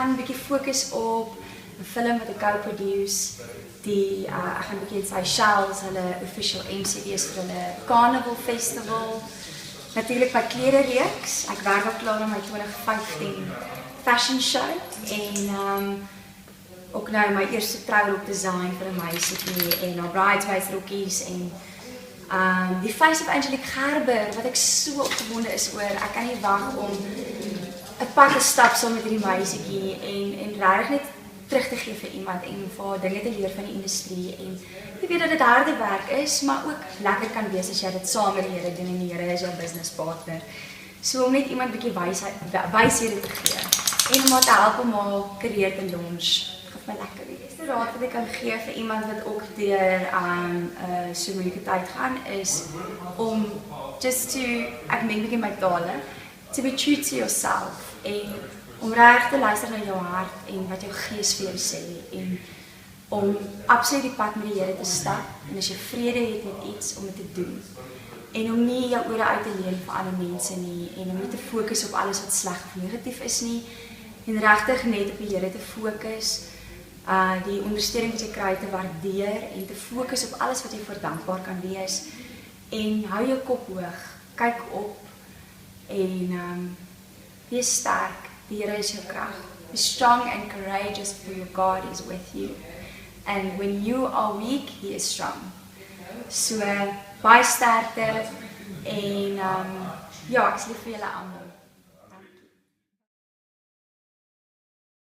gaan 'n bietjie fokus op 'n film wat ek co-produce. Ek gaan 'n bietjie in Seychelles, hulle official MCD's vir hulle Carnival Festival. Natuurlik my klere reeks. Ek werk al klaar aan my 2015 fashion show en ook nou my eerste trourok design vir 'n meisietjie en haar bridesmaids rokkies en die Face of Angelique Gerber wat ek so opgewonde is oor. Ek kan nie wag om 'n pad te stap saam met hierdie meisietjie en regtig net terug te gee vir iemand en vir haar dinge te leer van die industrie en jy weet dat dit harde werk is, maar ook lekker kan wees as jy dit saam met die Here doen en die Here is jou business partner. So om net iemand 'n bietjie wyshede te gee en om haar te help om haar karier te launch. My lekker wees. Die raad wat ek kan gee vir iemand wat ook deur so moeilike tyd gaan is om just to, ek meng bietjie my tale, to be true to yourself en om reg te luister na jou hart en wat jou gees vir jou sê en om absoluut die pad met die Here te stap en as jy vrede het met iets om dit te doen en om nie jou ore uit te leen vir ander mense nie en om nie te fokus op alles wat sleg of negatief is nie en regtig net op die Here te fokus. Die ondersteuning wat jy kry te waardeer en te fokus op alles wat jy voor dankbaar kan wees en hou jou kop hoog, kyk op en wees sterk, die Here is jou krag. Be strong and courageous for your God is with you and when you are weak, he is strong. So baie sterkte en ja, ek is lief vir julle almal.